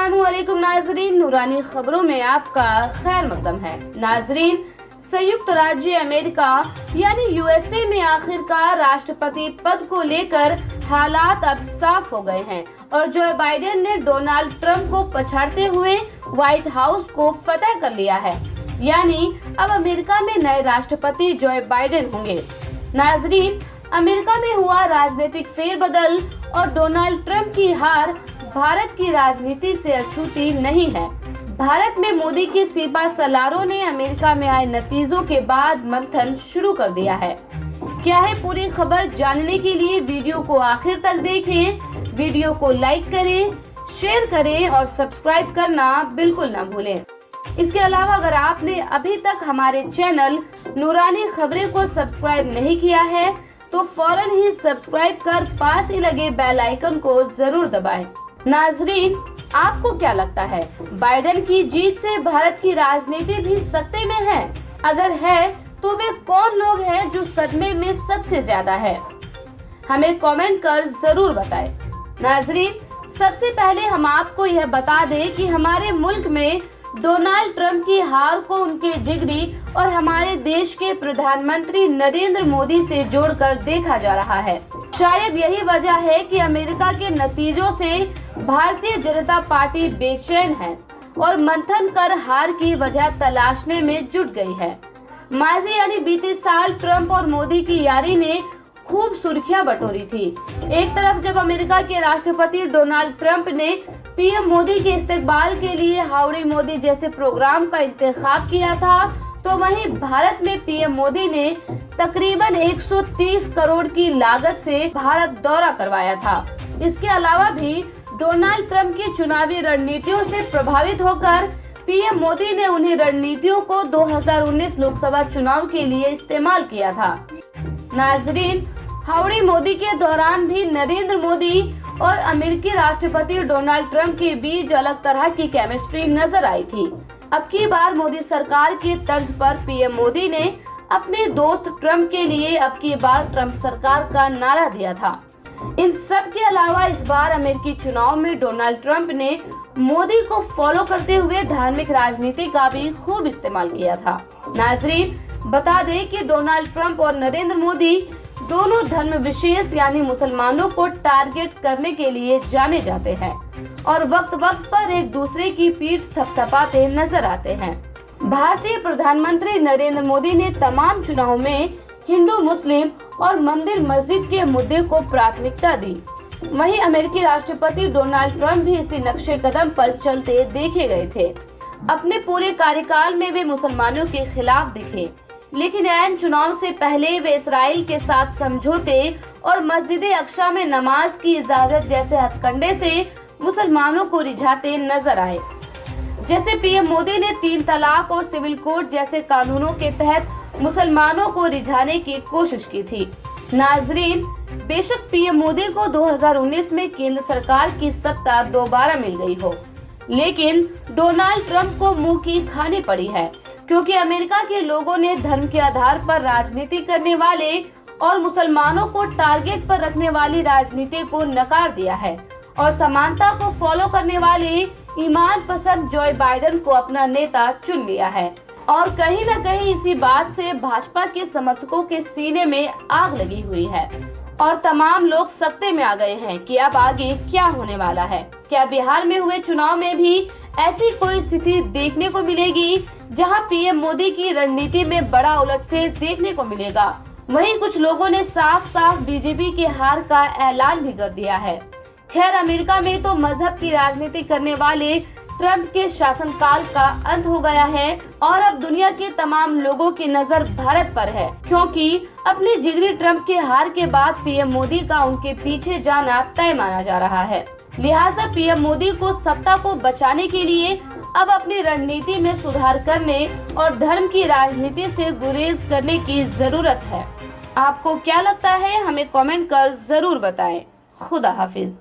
अस्सलामुअलैकुम नाजरीन, नूरानी खबरों में आपका खैर मकदम है। नाजरीन, संयुक्त राज्य अमेरिका यानी यूएसए में आखिरकार राष्ट्रपति पद को लेकर हालात अब साफ हो गए हैं और जो बाइडेन ने डोनाल्ड ट्रंप को पछाड़ते हुए व्हाइट हाउस को फतह कर लिया है। यानी अब अमेरिका में नए राष्ट्रपति जो बाइडेन होंगे। नाजरीन, अमेरिका में हुआ राजनीतिक फेरबदल और डोनाल्ड ट्रंप की हार भारत की राजनीति से अछूती नहीं है। भारत में मोदी के सीपा सलारों ने अमेरिका में आए नतीजों के बाद मंथन शुरू कर दिया है। क्या है पूरी खबर जानने के लिए वीडियो को आखिर तक देखें। वीडियो को लाइक करें, शेयर करें और सब्सक्राइब करना बिल्कुल ना भूलें। इसके अलावा अगर आपने अभी तक हमारे चैनल नूरानी खबरें को सब्सक्राइब नहीं किया है तो फौरन ही सब्सक्राइब कर पास ही लगे बेल आइकन को जरूर दबाएं। नाजरीन, आपको क्या लगता है, बाइडेन की जीत से भारत की राजनीति भी सकते में है? अगर है तो वे कौन लोग हैं जो सदमे में सबसे ज्यादा है? हमें कमेंट कर जरूर बताएं। नाजरीन, सबसे पहले हम आपको यह बता दें कि हमारे मुल्क में डोनाल्ड ट्रंप की हार को उनके जिगरी और हमारे देश के प्रधानमंत्री नरेंद्र मोदी से जोड़कर देखा जा रहा है। शायद यही वजह है कि अमेरिका के नतीजों से भारतीय जनता पार्टी बेचैन है और मंथन कर हार की वजह तलाशने में जुट गई है। माजी यानी बीते साल ट्रंप और मोदी की यारी ने खूब सुर्खियां बटोरी थी। एक तरफ जब अमेरिका के राष्ट्रपति डोनाल्ड ट्रंप ने पीएम मोदी के इस्तकबाल के लिए हाउडी मोदी जैसे प्रोग्राम का इंतखाब किया था, तो वहीं भारत में पीएम मोदी ने तकरीबन 130 करोड़ की लागत से भारत दौरा करवाया था। इसके अलावा भी डोनाल्ड ट्रंप की चुनावी रणनीतियों से प्रभावित होकर पीएम मोदी ने उन्हीं रणनीतियों को 2019 लोकसभा चुनाव के लिए इस्तेमाल किया था। नाजरीन, हाउडी मोदी के दौरान भी नरेंद्र मोदी और अमेरिकी राष्ट्रपति डोनाल्ड ट्रंप के बीच अलग तरह की केमिस्ट्री नजर आई थी। अब की बार मोदी सरकार के तर्ज पर पीएम मोदी ने अपने दोस्त ट्रंप के लिए अब की बार ट्रंप सरकार का नारा दिया था। इन सब के अलावा इस बार अमेरिकी चुनाव में डोनाल्ड ट्रंप ने मोदी को फॉलो करते हुए धार्मिक राजनीति का भी खूब इस्तेमाल किया था। नाजरीन, बता दें कि डोनाल्ड ट्रंप और नरेंद्र मोदी दोनों धर्म विशेष यानी मुसलमानों को टारगेट करने के लिए जाने जाते हैं और वक्त वक्त पर एक दूसरे की पीठ थपथपाते नजर आते हैं। भारतीय प्रधानमंत्री नरेंद्र मोदी ने तमाम चुनाव में हिंदू मुस्लिम और मंदिर मस्जिद के मुद्दे को प्राथमिकता दी। वहीं अमेरिकी राष्ट्रपति डोनाल्ड ट्रंप भी इसी नक्शे कदम पर चलते देखे गए थे। अपने पूरे कार्यकाल में वे मुसलमानों के खिलाफ दिखे, लेकिन ऐन चुनाव से पहले वे इसराइल के साथ समझौते और मस्जिद अक्सा में नमाज की इजाजत जैसे हथकंडे से मुसलमानों को रिझाते नजर आए। जैसे पीएम मोदी ने 3 तलाक और सिविल कोड जैसे कानूनों के तहत मुसलमानों को रिझाने की कोशिश की थी। नाजरीन, बेशक पीएम मोदी को 2019 में केंद्र सरकार की सत्ता दोबारा मिल गई हो, लेकिन डोनाल्ड ट्रंप को मुंह की खानी पड़ी है, क्योंकि अमेरिका के लोगों ने धर्म के आधार पर राजनीति करने वाले और मुसलमानों को टारगेट पर रखने वाली राजनीति को नकार दिया है और समानता को फॉलो करने वाले ईमान पसंद जो बाइडेन को अपना नेता चुन लिया है। और कहीं न कहीं इसी बात से भाजपा के समर्थकों के सीने में आग लगी हुई है और तमाम लोग सकते में आ गए हैं कि अब आगे क्या होने वाला है। क्या बिहार में हुए चुनाव में भी ऐसी कोई स्थिति देखने को मिलेगी जहां पीएम मोदी की रणनीति में बड़ा उलटफेर देखने को मिलेगा? वहीं कुछ लोगों ने साफ साफ बीजेपी के हार का ऐलान भी कर दिया है। खैर, अमेरिका में तो मजहब की राजनीति करने वाले ट्रंप के शासनकाल का अंत हो गया है और अब दुनिया के तमाम लोगों की नजर भारत पर है, क्योंकि अपने जिगरी ट्रंप के हार के बाद पीएम मोदी का उनके पीछे जाना तय माना जा रहा है। लिहाजा पीएम मोदी को सत्ता को बचाने के लिए अब अपनी रणनीति में सुधार करने और धर्म की राजनीति से गुरेज करने की जरूरत है। आपको क्या लगता है? हमें कमेंट कर जरूर बताएं। खुदा हाफिज।